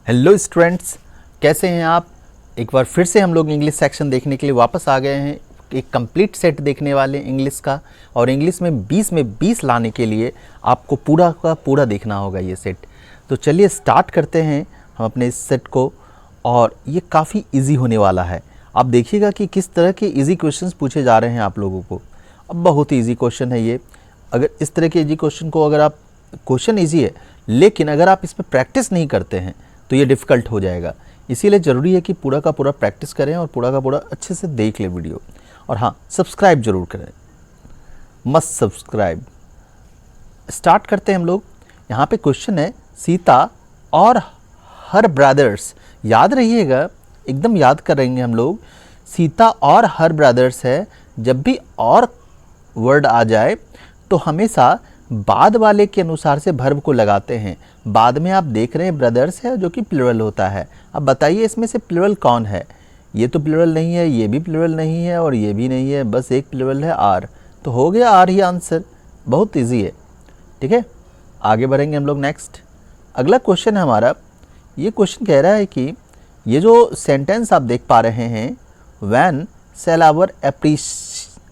Hello students, कैसे हैं आप। एक बार फिर से हम लोग इंग्लिश सेक्शन देखने के लिए वापस आ गए हैं। एक कंप्लीट सेट देखने वाले इंग्लिश का, और इंग्लिश में 20 में 20 लाने के लिए आपको पूरा का पूरा देखना होगा ये सेट। तो चलिए स्टार्ट करते हैं हम अपने इस सेट को, और ये काफ़ी इजी होने वाला है। आप देखिएगा कि किस तरह के इजी क्वेश्चंस पूछे जा रहे हैं आप लोगों को। अब बहुत ही इजी क्वेश्चन है ये। अगर इस तरह के इजी क्वेश्चन को अगर आप, क्वेश्चन इजी है लेकिन अगर आप इसमें प्रैक्टिस नहीं करते हैं तो ये डिफ़िकल्ट हो जाएगा। इसीलिए ज़रूरी है कि पूरा का पूरा प्रैक्टिस करें और पूरा का पूरा अच्छे से देख ले वीडियो। और हाँ, सब्सक्राइब जरूर करें, मस्ट सब्सक्राइब। स्टार्ट करते हैं हम लोग। यहाँ पे क्वेश्चन है, सीता और हर ब्रदर्स। याद रहिएगा, एकदम याद करेंगे हम लोग। सीता और हर ब्रदर्स है, जब भी और वर्ड आ जाए तो हमेशा बाद वाले के अनुसार से वर्ब को लगाते हैं। बाद में आप देख रहे हैं ब्रदर्स है जो कि प्लुरल होता है। अब बताइए इसमें से प्लुरल कौन है। ये तो प्लुरल नहीं है, ये भी प्लुरल नहीं है और ये भी नहीं है, बस एक प्लुरल है आर। तो हो गया आर ही आंसर। बहुत ईजी है, ठीक है। आगे बढ़ेंगे हम लोग नेक्स्ट। अगला क्वेश्चन है हमारा। ये क्वेश्चन कह रहा है कि ये जो सेंटेंस आप देख पा रहे हैं, when shall our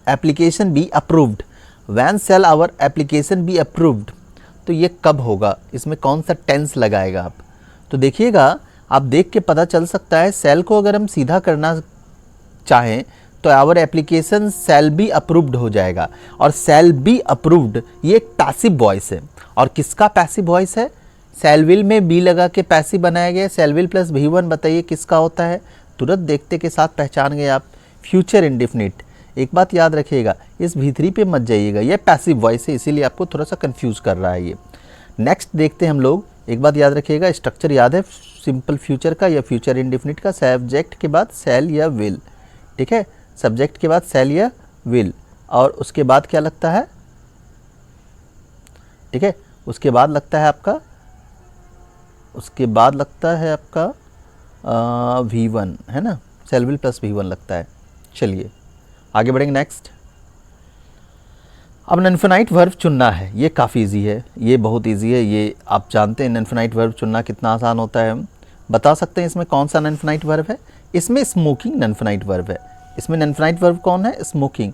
application be approved. When shall our application be approved, तो ये कब होगा, इसमें कौन सा टेंस लगाएगा आप। तो देखिएगा, आप देख के पता चल सकता है। सेल को अगर हम सीधा करना चाहें तो our application shall be approved हो जाएगा। और शैल बी अप्रूव्ड ये एक पैसिव वॉइस है। और किसका पैसिव वॉइस है? शैल विल में बी लगा के पैसिव बनाया गया। शैल विल प्लस V1 बताइए किसका होता है। तुरंत देखते के साथ पहचान गए आप, फ्यूचर इंडेफिनिट। एक बात याद रखिएगा, इस V3 पे मत जाइएगा, ये पैसिव वॉइस है, इसीलिए आपको थोड़ा सा कंफ्यूज कर रहा है ये। नेक्स्ट देखते हैं हम लोग। एक बात याद रखिएगा, स्ट्रक्चर याद है सिंपल फ्यूचर का या फ्यूचर इंडेफिनिट का। सब्जेक्ट के बाद शैल या विल, ठीक है। सब्जेक्ट के बाद शैल या विल, और उसके बाद क्या लगता है, ठीक है। उसके बाद लगता है आपका V1, है ना। शैल विल प्लस V1 लगता है। चलिए आगे बढ़ेंगे नेक्स्ट। अब इनफिनाइट वर्ब चुनना है। ये काफ़ी इजी है, ये बहुत इजी है। ये आप जानते हैं इनफिनाइट वर्ब चुनना कितना आसान होता है। हम बता सकते हैं इसमें कौन सा इनफिनाइट वर्ब है। इसमें स्मोकिंग इनफिनाइट वर्ब है। इसमें इनफिनाइट वर्ब कौन है? स्मोकिंग।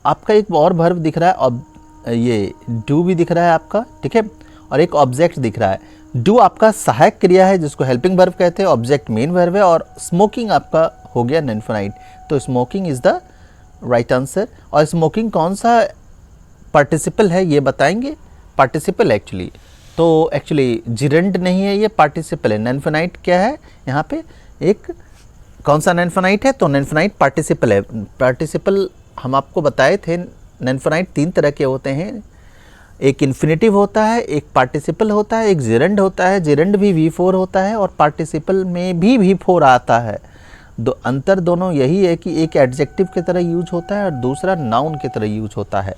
आपका एक और वर्ब दिख रहा है, और ये डू भी दिख रहा है आपका, ठीक है। और एक ऑब्जेक्ट दिख रहा है। डू आपका सहायक क्रिया है जिसको हेल्पिंग वर्ब कहते हैं, ऑब्जेक्ट मेन वर्ब है, और स्मोकिंग आपका हो गया इनफिनाइट। तो smoking is the right answer. और स्मोकिंग कौन सा पार्टिसिपल है ये बताएंगे। पार्टिसिपल एक्चुअली जिरेंड नहीं है, ये पार्टिसिपल है। इनफिनाइट क्या है यहाँ पे, एक कौन सा इनफिनाइट है, तो इनफिनाइट पार्टिसिपल है। पार्टिसिपल हम आपको बताए थे, इनफिनाइट 3 तरह के होते हैं। एक इन्फिनेटिव होता है, एक पार्टिसिपल होता है, एक जिरेंड होता है। जिरेंड भी V4 होता है और पार्टिसिपल में भी V4 आता है। अंतर दोनों यही है कि एक एडजेक्टिव की तरह यूज होता है और दूसरा नाउन की तरह यूज होता है।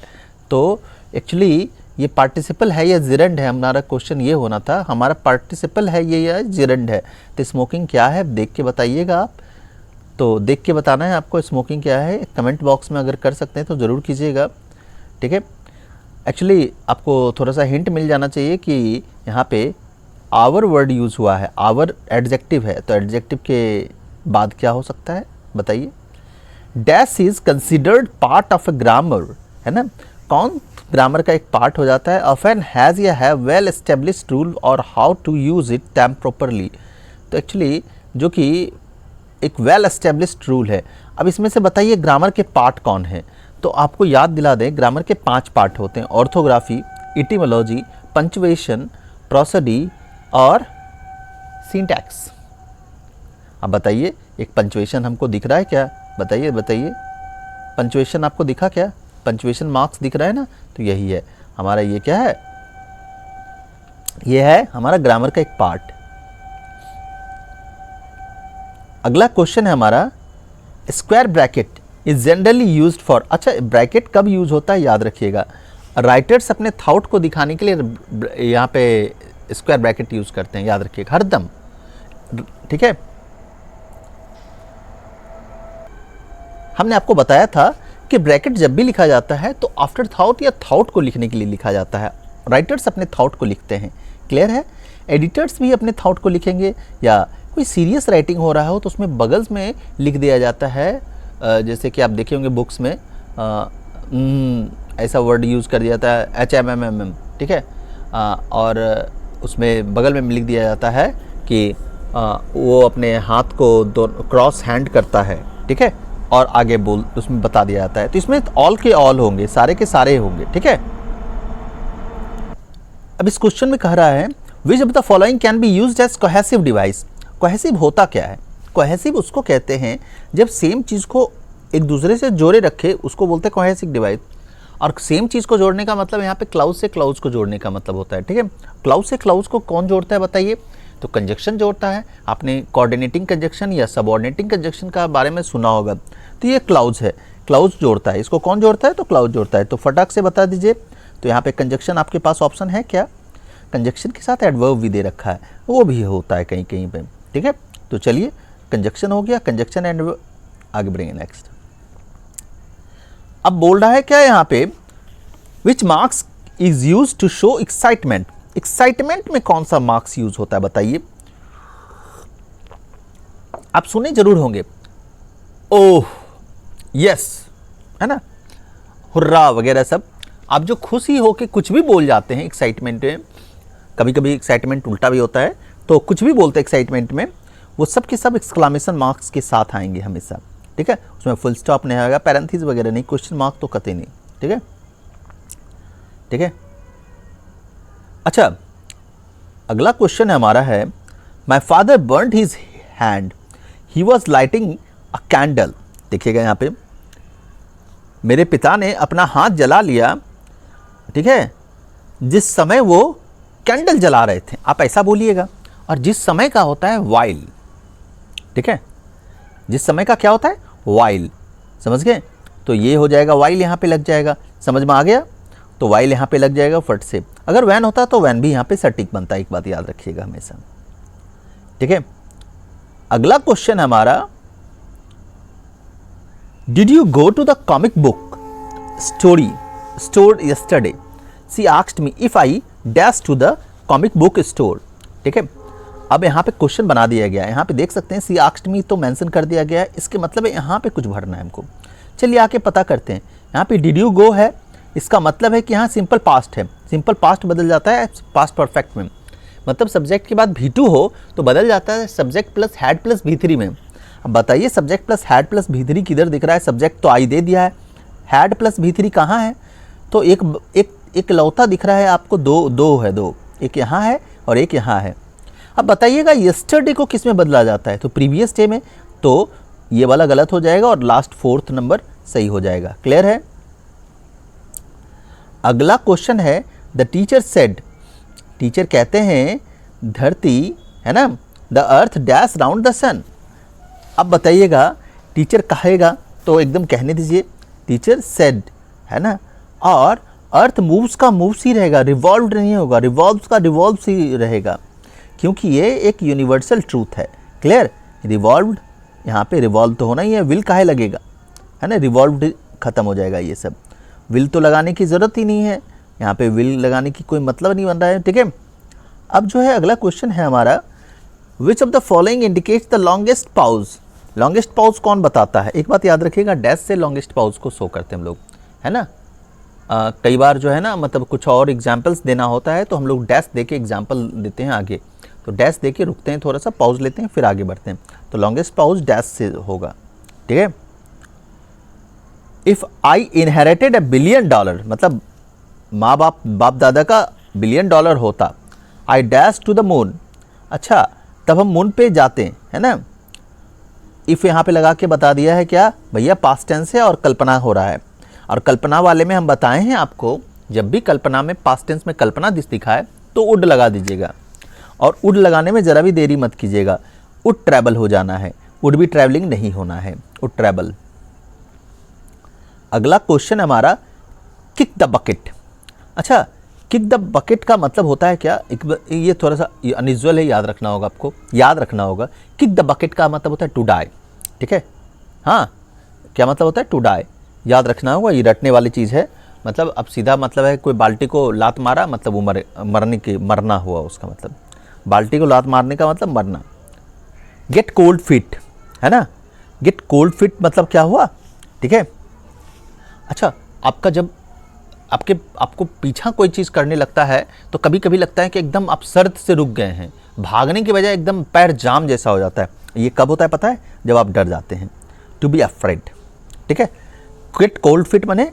तो एक्चुअली ये पार्टिसिपल है या जिरेंड है, हमारा क्वेश्चन ये होना था। हमारा पार्टिसिपल है ये या जिरेंड है। तो स्मोकिंग क्या है देख के बताइएगा आप। तो देख के बताना है आपको स्मोकिंग क्या है। कमेंट बॉक्स में अगर कर सकते हैं तो ज़रूर कीजिएगा, ठीक है। एक्चुअली आपको थोड़ा सा हिंट मिल जाना चाहिए कि यहाँ पे आवर वर्ड यूज़ हुआ है। आवर एडजेक्टिव है, तो एडजेक्टिव के बाद क्या हो सकता है बताइए। Dash is considered part of a grammar, है ना। कौन ग्रामर का एक पार्ट हो जाता है। ऑफन हैज़ या हैव वेल एस्टेब्लिश्ड रूल और हाउ टू यूज़ इट टैम प्रॉपरली। तो एक्चुअली जो कि एक वेल एस्टेब्लिश्ड रूल है। अब इसमें से बताइए ग्रामर के पार्ट कौन है। तो आपको याद दिला दें, ग्रामर के 5 पार्ट होते हैं। ऑर्थोग्राफी, इटिमोलॉजी, पंक्चुएशन, प्रोसोडी और सिंटैक्स। अब बताइए, एक पंक्चुएशन हमको दिख रहा है क्या? बताइए पंक्चुएशन आपको दिखा क्या? पंक्चुएशन मार्क्स दिख रहा है ना, तो यही है हमारा। ये क्या है? ये है हमारा ग्रामर का एक पार्ट। अगला क्वेश्चन है हमारा, square bracket is generally used for. अच्छा, ब्रैकेट कब यूज होता है याद रखिएगा। राइटर्स अपने थॉट को दिखाने के लिए यहाँ पे स्क्वायर ब्रैकेट यूज करते हैं, याद रखिएगा हरदम, ठीक है। हमने आपको बताया था कि ब्रैकेट जब भी लिखा जाता है तो आफ्टर थॉट या थॉट को लिखने के लिए लिखा जाता है। राइटर्स अपने थॉट को लिखते हैं, क्लियर है। एडिटर्स भी अपने थॉट को लिखेंगे, या कोई सीरियस राइटिंग हो रहा हो तो उसमें बगल्स में लिख दिया जाता है, जैसे कि आप देखे होंगे बुक्स में ऐसा वर्ड यूज़ कर दिया जाता है HMMM, ठीक है। और उसमें बगल में लिख दिया जाता है कि वो अपने हाथ को क्रॉस हैंड करता है, ठीक है, और आगे बोल उसमें बता दिया जाता है। तो इसमें ऑल के ऑल होंगे, सारे के सारे होंगे, ठीक है। अब इस क्वेश्चन में कह रहा है which of the following can be used as cohesive device. Cohesive होता क्या है? कोहेसिव उसको कहते हैं जब सेम चीज़ को एक दूसरे से जोड़े रखे, उसको बोलते हैं कोहेसिव डिवाइस। और सेम चीज़ को जोड़ने का मतलब यहाँ पे क्लाउज से क्लाउज को जोड़ने का मतलब होता है, ठीक है। क्लाउज से क्लाउज को कौन जोड़ता है बताइए? तो कंजक्शन जोड़ता है। आपने कोऑर्डिनेटिंग कंजक्शन या सबऑर्डिनेटिंग कंजक्शन का बारे में सुना होगा, तो ये क्लाउज है, क्लाउज जोड़ता है। इसको कौन जोड़ता है? तो क्लाउज जोड़ता है। तो फटाक से बता दीजिए। तो यहाँ पे कंजक्शन आपके पास ऑप्शन है क्या? कंजक्शन के साथ एडवर्ब भी दे रखा है, वो भी होता है कहीं कहीं पे, ठीक है। तो चलिए, कंजक्शन हो गया, कंजक्शन एडवर्ब, आगे बढ़ेंगे नेक्स्ट। अब बोल रहा है क्या यहाँ पे, which marks is use to show excitement. Excitement में कौन सा मार्क्स यूज होता है बताइए? आप सुने जरूर होंगे, ओह, यस, है ना, हुर्रा वगैरह सब। आप जो खुशी हो के कुछ भी बोल जाते हैं एक्साइटमेंट में, कभी कभी एक्साइटमेंट उल्टा भी होता है, तो कुछ भी बोलते हैं एक्साइटमेंट में, वो सब के सब एक्सक्लामेशन मार्क्स के साथ आएंगे हमेशा, ठीक है। उसमें फुल स्टॉप नहीं आएगा, पैरेंथेसिस वगैरह नहीं, क्वेश्चन मार्क तो कतई नहीं, ठीक है, ठीक है। अच्छा, अगला क्वेश्चन हमारा है, my father burned his hand, he was lighting a candle. देखिएगा यहाँ पे, मेरे पिता ने अपना हाथ जला लिया, ठीक है, जिस समय वो कैंडल जला रहे थे। आप ऐसा बोलिएगा। और जिस समय का होता है वाइल, ठीक है, जिस समय का क्या होता है? वाइल, समझ गए? तो ये हो जाएगा, वाइल यहाँ पे लग जाएगा, समझ में आ गया? तो वाइल यहाँ पे लग जाएगा फट से। अगर वैन होता तो वैन भी यहाँ पे सटीक बनता है, एक बात याद रखिएगा हमेशा, ठीक है। अगला क्वेश्चन हमारा, did you go to the comic book story store yesterday? She asked me if I dash to the comic book store, ठीक है। अब यहाँ पे क्वेश्चन बना दिया गया है, यहाँ पे देख सकते हैं सी आस्क्ड मी तो मेंशन कर दिया गया है, इसके मतलब है यहाँ पे कुछ भरना है हमको। चलिए आके पता करते हैं। यहाँ पे डिड यू गो है, इसका मतलब है कि यहाँ सिंपल पास्ट है, सिंपल पास्ट बदल जाता है पास्ट परफेक्ट में, मतलब सब्जेक्ट के बाद V2 हो तो बदल जाता है subject plus had plus V3 में। अब बताइए, subject plus had plus V3 किधर दिख रहा है? सब्जेक्ट तो आई दे दिया है, हैड प्लस V3 कहाँ है? तो एक लौता दिख रहा है आपको, दो है, दो, एक यहाँ है और एक यहाँ है। अब बताइएगा यस्टरडे को किस में बदला जाता है? तो प्रीवियस डे में, तो ये वाला गलत हो जाएगा और लास्ट 4th नंबर सही हो जाएगा। क्लियर है? अगला क्वेश्चन है, द टीचर सेड, टीचर कहते हैं धरती, है ना, the earth dash round the sun. अब बताइएगा, टीचर कहेगा तो एकदम कहने दीजिए, टीचर सेड, है ना, और अर्थ मूव्स का मूव्स ही रहेगा, रिवॉल्व नहीं होगा, रिवॉल्व्स का रिवॉल्व्स ही रहेगा, क्योंकि ये एक यूनिवर्सल ट्रूथ है। क्लियर? रिवॉल्व्ड, यहाँ पे रिवॉल्व तो होना ही है, विल काहे लगेगा, है ना, रिवॉल्व्ड खत्म हो जाएगा ये सब, विल तो लगाने की ज़रूरत ही नहीं है, यहाँ पे विल लगाने की कोई मतलब नहीं बन रहा है, ठीक है। अब जो है अगला क्वेश्चन है हमारा, विच of the following indicates the longest pause. Longest pause कौन बताता है? एक बात याद रखिएगा, डैश से लॉन्गेस्ट पाउज को शो करते हैं हम लोग, है ना। कई बार जो है ना, मतलब कुछ और एग्जाम्पल्स देना होता है तो हम लोग डैश दे के एग्जाम्पल देते हैं आगे, तो डैश दे के रुकते हैं, थोड़ा सा पाउज लेते हैं, फिर आगे बढ़ते हैं। तो लॉन्गेस्ट पाउज डैश से होगा, ठीक है। इफ़ आई इनहेरिटेड $1 बिलियन, मतलब माँ बाप दादा का $1 बिलियन होता, I dash to the moon, अच्छा तब हम मून पे जाते हैं, है ना। इफ़ यहाँ पे लगा के बता दिया है क्या भैया, पास्ट टेंस है और कल्पना हो रहा है। और कल्पना वाले में हम बताए हैं आपको, जब भी कल्पना में पास्ट टेंस में कल्पना दिखाए तो उड लगा दीजिएगा, और उड लगाने में ज़रा भी देरी मत कीजिएगा, उड ट्रैवल हो जाना है, उड भी ट्रैवलिंग नहीं होना है, उड ट्रैवल। अगला क्वेश्चन हमारा, किक द बकेट। अच्छा, किक द बकेट का मतलब होता है क्या? ये थोड़ा सा अनयूजुअल है, याद रखना होगा, आपको याद रखना होगा। किक द बकेट का मतलब होता है टू डाई, ठीक है। हाँ, क्या मतलब होता है? टू डाई, याद रखना होगा, ये रटने वाली चीज़ है। मतलब अब सीधा मतलब है कोई बाल्टी को लात मारा, मतलब वो मरना हुआ उसका मतलब। बाल्टी को लात मारने का मतलब मरना। गेट कोल्ड फीट, है ना, गेट कोल्ड फीट मतलब क्या हुआ, ठीक है। अच्छा, आपका जब आपको पीछा कोई चीज़ करने लगता है तो कभी कभी लगता है कि एकदम आप सर्द से रुक गए हैं, भागने की बजाय एकदम पैर जाम जैसा हो जाता है। ये कब होता है पता है, जब आप डर जाते हैं। टू बी अफ्रेड, ठीक है। गेट कोल्ड फीट माने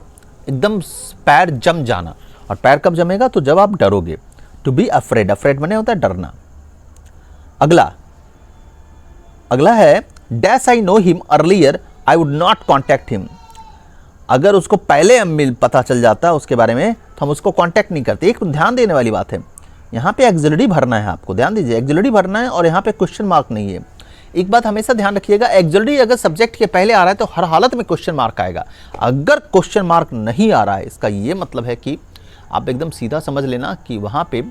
एकदम पैर जम जाना, और पैर कब जमेगा, तो जब आप डरोगे। टू बी अफ्रेड, अफ्रेड माने होता है डरना। अगला है dash I know him earlier I would not contact him. अगर उसको पहले हम पता चल जाता उसके बारे में तो हम उसको कांटेक्ट नहीं करते। एक ध्यान देने वाली बात है, यहाँ पे एक्सिलरी भरना है, आपको ध्यान दीजिए, एक्सिलरी भरना है और यहाँ पे क्वेश्चन मार्क नहीं है। एक बात हमेशा ध्यान रखिएगा, एक्सिलरी अगर सब्जेक्ट के पहले आ रहा है तो हर हालत में क्वेश्चन मार्क आएगा। अगर क्वेश्चन मार्क नहीं आ रहा है, इसका ये मतलब है कि आप एकदम सीधा समझ लेना कि वहाँ पे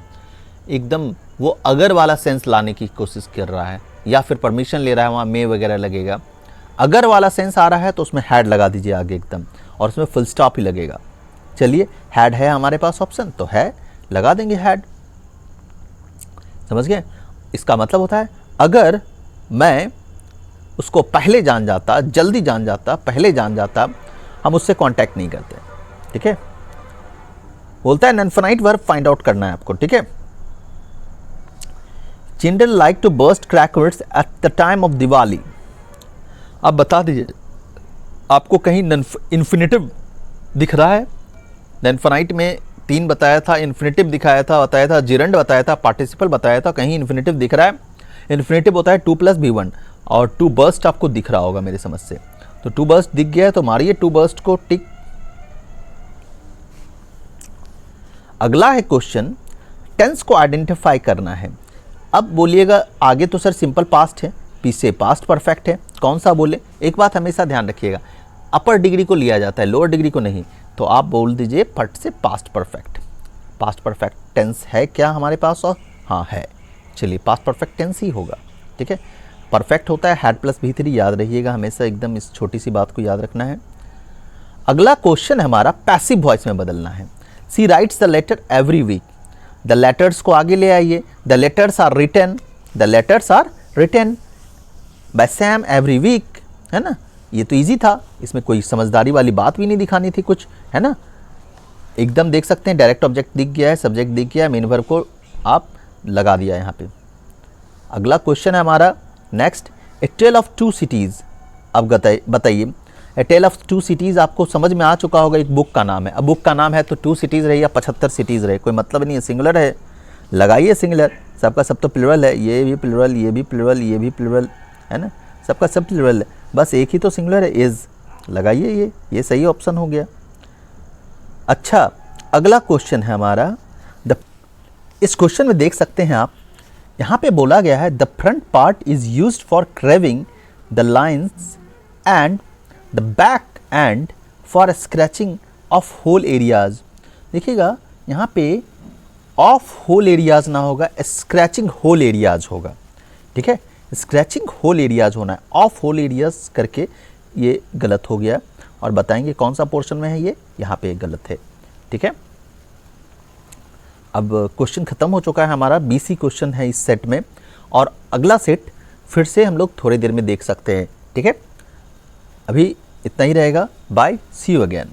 एकदम वो अगर वाला सेंस लाने की कोशिश कर रहा है, या फिर परमिशन ले रहा है, वहाँ मे वगैरह लगेगा। अगर वाला सेंस आ रहा है तो उसमें हैड लगा दीजिए आगे एकदम, और उसमें फुल स्टॉप ही लगेगा। चलिए, हैड है हमारे पास ऑप्शन, तो है लगा देंगे हैड, समझ गए। इसका मतलब होता है अगर मैं उसको पहले जान जाता, जल्दी जान जाता, पहले जान जाता, हम उससे कांटेक्ट नहीं करते, ठीक है। बोलता है इनफिनाइट वर्ब फाइंड आउट करना है आपको, ठीक है। Children like to burst crackers at the time of Diwali. अब बता दीजिए, आपको कहीं इन्फिनेटिव दिख रहा है? इनफिनाइट में 3 बताया था, इन्फिनेटिव दिखाया था, बताया था जिरंड, बताया था पार्टिसिपल, बताया था, कहीं इन्फिनेटिव दिख रहा है? इन्फिनेटिव होता है 2 + B1, और टू बर्स्ट आपको दिख रहा होगा मेरे समझ से, तो टू बर्स्ट दिख गया है तो मारिए टू बर्स्ट को टिक। अगला है क्वेश्चन, टेंस को आइडेंटिफाई करना है। अब बोलिएगा आगे तो सर सिंपल पास्ट है, पीछे पास्ट परफेक्ट है, कौन सा बोले? एक बात हमेशा ध्यान रखिएगा, अपर डिग्री को लिया जाता है, लोअर डिग्री को नहीं। तो आप बोल दीजिए फट से past perfect. Past perfect tense है क्या हमारे पास? और हाँ है, चलिए पास्ट परफेक्ट टेंस ही होगा, ठीक है। परफेक्ट होता है हैड प्लस V3, याद रहिएगा हमेशा, एकदम इस छोटी सी बात को याद रखना है। अगला क्वेश्चन हमारा पैसिव वॉइस में बदलना है। She writes the letter every week. The letters को आगे ले आइए, the letters are written, the letters are written by Sam every week, है ना। ये तो इजी था, इसमें कोई समझदारी वाली बात भी नहीं दिखानी थी कुछ, है ना। एकदम देख सकते हैं डायरेक्ट ऑब्जेक्ट दिख गया है, सब्जेक्ट दिख गया है, मेन वर्ब को आप लगा दिया यहाँ पे। अगला क्वेश्चन है हमारा next, a tale of 2 cities. अब बताइए, ए टेल ऑफ 2 सिटीज़ आपको समझ में आ चुका होगा, एक बुक का नाम है। अब बुक का नाम है तो 2 सिटीज़ रहे या 75 सिटीज़ रहे, कोई मतलब नहीं है, सिंगुलर है, लगाइए सिंगुलर, सबका सब तो प्लुरल है, ये भी प्लुरल, ये भी प्लुरल, ये भी प्लुरल, है ना, सबका सब प्लुरल है, बस एक ही तो सिंगुलर है, इज़, लगाइए ये सही ऑप्शन हो गया। अच्छा, अगला क्वेश्चन है हमारा, इस क्वेश्चन में देख सकते हैं आप, यहाँ पे बोला गया है the front part is used for craving the lines and the back end for scratching of whole areas. देखिएगा यहाँ पे ऑफ होल एरियाज ना होगा, स्क्रैचिंग होल एरियाज होगा, ठीक है। स्क्रैचिंग होल एरियाज होना है, ऑफ होल एरियाज करके ये गलत हो गया, और बताएंगे कौन सा पोर्शन में है ये, यहाँ पे गलत है, ठीक है। अब क्वेश्चन ख़त्म हो चुका है हमारा, 20 क्वेश्चन है इस सेट में, और अगला सेट फिर से हम लोग थोड़ी देर में देख सकते हैं, ठीक है। अभी इतना ही रहेगा, बाय, सी यू अगेन।